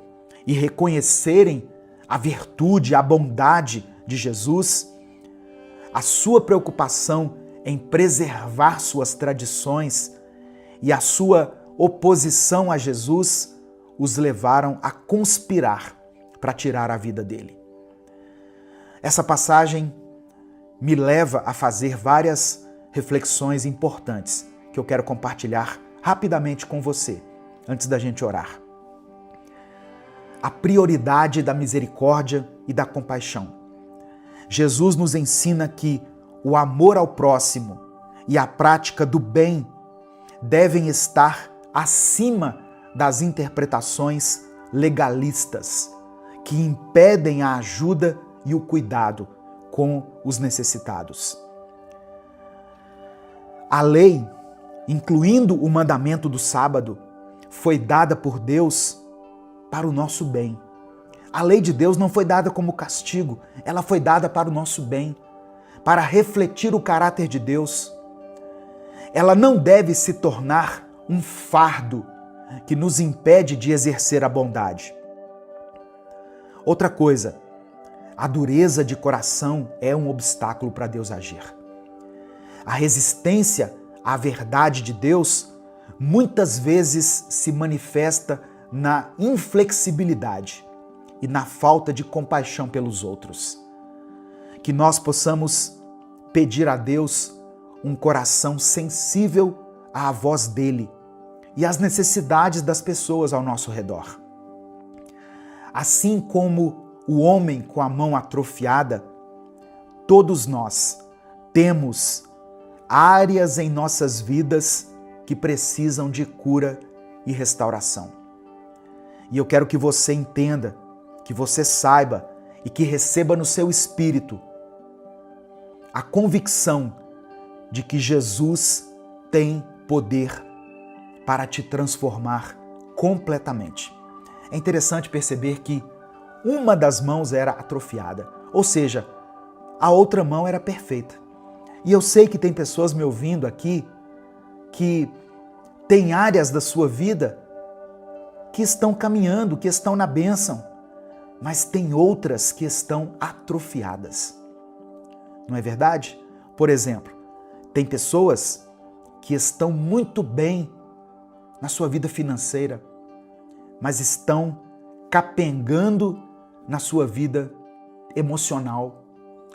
e reconhecerem a virtude, a bondade de Jesus, a sua preocupação em preservar suas tradições e a sua oposição a Jesus os levaram a conspirar para tirar a vida dele. Essa passagem me leva a fazer várias reflexões importantes que eu quero compartilhar rapidamente com você, antes da gente orar. A prioridade da misericórdia e da compaixão. Jesus nos ensina que o amor ao próximo e a prática do bem devem estar acima das interpretações legalistas que impedem a ajuda e o cuidado com os necessitados. A lei, incluindo o mandamento do sábado, foi dada por Deus para o nosso bem. A lei de Deus não foi dada como castigo, ela foi dada para o nosso bem, para refletir o caráter de Deus. Ela não deve se tornar um fardo que nos impede de exercer a bondade. Outra coisa, a dureza de coração é um obstáculo para Deus agir. A resistência à verdade de Deus muitas vezes se manifesta na inflexibilidade e na falta de compaixão pelos outros. Que nós possamos pedir a Deus um coração sensível à voz dele e às necessidades das pessoas ao nosso redor. Assim como o homem com a mão atrofiada, todos nós temos áreas em nossas vidas que precisam de cura e restauração. E eu quero que você entenda, que você saiba e que receba no seu espírito a convicção de que Jesus tem poder para te transformar completamente. É interessante perceber que uma das mãos era atrofiada, ou seja, a outra mão era perfeita. E eu sei que tem pessoas me ouvindo aqui que têm áreas da sua vida que estão caminhando, que estão na bênção, mas tem outras que estão atrofiadas. Não é verdade? Por exemplo, tem pessoas que estão muito bem na sua vida financeira, mas estão capengando na sua vida emocional,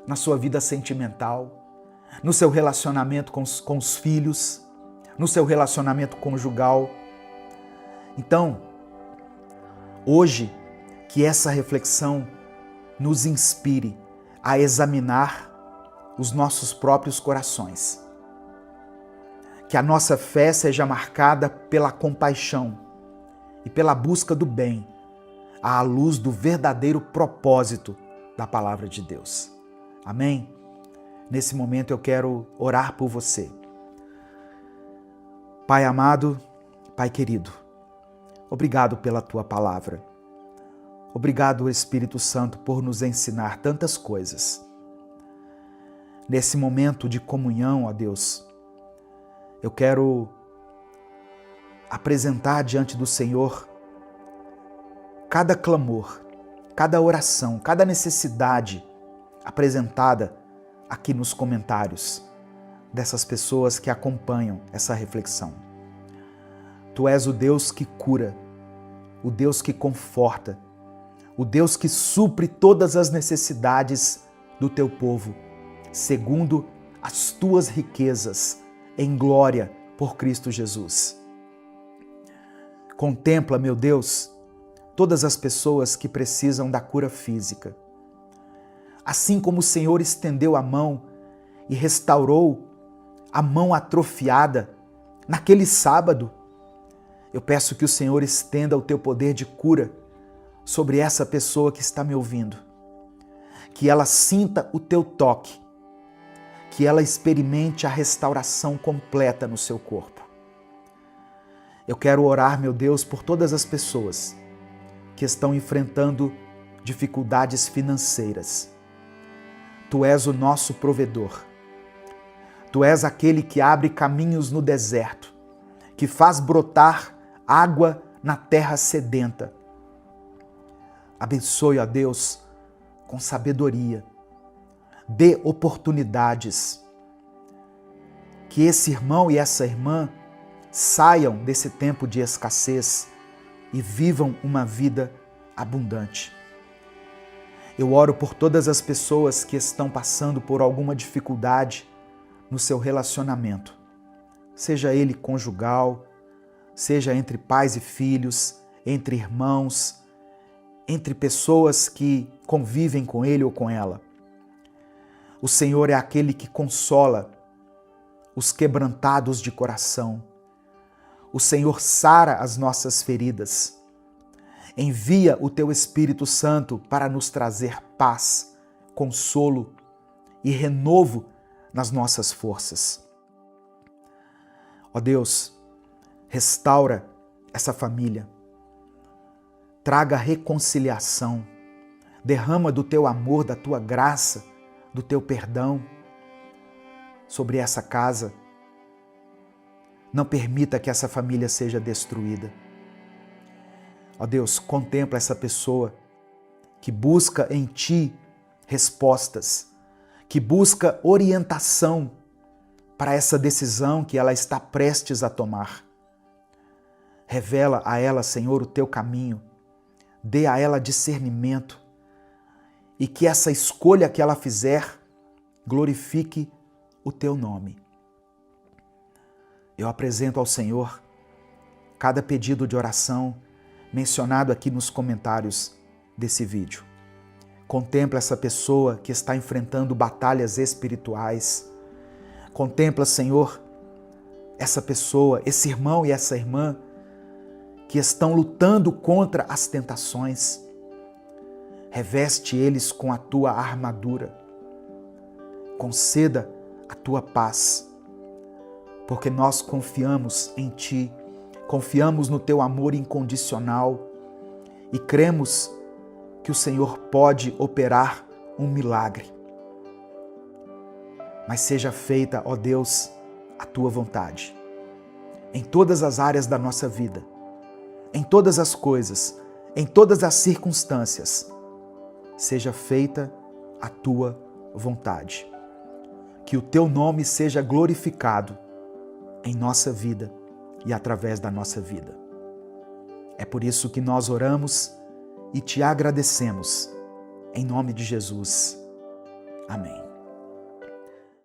na sua vida sentimental, no seu relacionamento com os filhos, no seu relacionamento conjugal. Então, hoje, que essa reflexão nos inspire a examinar os nossos próprios corações. Que a nossa fé seja marcada pela compaixão e pela busca do bem, à luz do verdadeiro propósito da palavra de Deus. Amém? Nesse momento eu quero orar por você. Pai amado, Pai querido, obrigado pela Tua palavra. Obrigado, Espírito Santo, por nos ensinar tantas coisas. Nesse momento de comunhão, ó Deus, eu quero apresentar diante do Senhor cada clamor, cada oração, cada necessidade apresentada aqui nos comentários dessas pessoas que acompanham essa reflexão. Tu és o Deus que cura, o Deus que conforta, o Deus que supre todas as necessidades do teu povo, segundo as tuas riquezas em glória por Cristo Jesus. Contempla, meu Deus, todas as pessoas que precisam da cura física. Assim como o Senhor estendeu a mão e restaurou a mão atrofiada naquele sábado, eu peço que o Senhor estenda o teu poder de cura sobre essa pessoa que está me ouvindo. Que ela sinta o teu toque, que ela experimente a restauração completa no seu corpo. Eu quero orar, meu Deus, por todas as pessoas que estão enfrentando dificuldades financeiras. Tu és o nosso provedor. Tu és aquele que abre caminhos no deserto, que faz brotar água na terra sedenta. Abençoe, ó Deus, com sabedoria. Dê oportunidades. Que esse irmão e essa irmã saiam desse tempo de escassez e vivam uma vida abundante. Eu oro por todas as pessoas que estão passando por alguma dificuldade no seu relacionamento, seja ele conjugal, seja entre pais e filhos, entre irmãos, entre pessoas que convivem com ele ou com ela. O Senhor é aquele que consola os quebrantados de coração. O Senhor sara as nossas feridas. Envia o teu Espírito Santo para nos trazer paz, consolo e renovo nas nossas forças. Ó Deus, restaura essa família. Traga reconciliação. Derrama do teu amor, da tua graça, do teu perdão sobre essa casa. Não permita que essa família seja destruída. Ó Deus, contempla essa pessoa que busca em Ti respostas, que busca orientação para essa decisão que ela está prestes a tomar. Revela a ela, Senhor, o Teu caminho. Dê a ela discernimento e que essa escolha que ela fizer glorifique o Teu nome. Eu apresento ao Senhor cada pedido de oração mencionado aqui nos comentários desse vídeo. Contempla essa pessoa que está enfrentando batalhas espirituais. Contempla, Senhor, essa pessoa, esse irmão e essa irmã que estão lutando contra as tentações. Reveste eles com a Tua armadura. Conceda a Tua paz, porque nós confiamos em Ti, confiamos no Teu amor incondicional e cremos que o Senhor pode operar um milagre. Mas seja feita, ó Deus, a Tua vontade, em todas as áreas da nossa vida, em todas as coisas, em todas as circunstâncias. Seja feita a Tua vontade. Que o Teu nome seja glorificado em nossa vida e através da nossa vida. É por isso que nós oramos e Te agradecemos. Em nome de Jesus. Amém.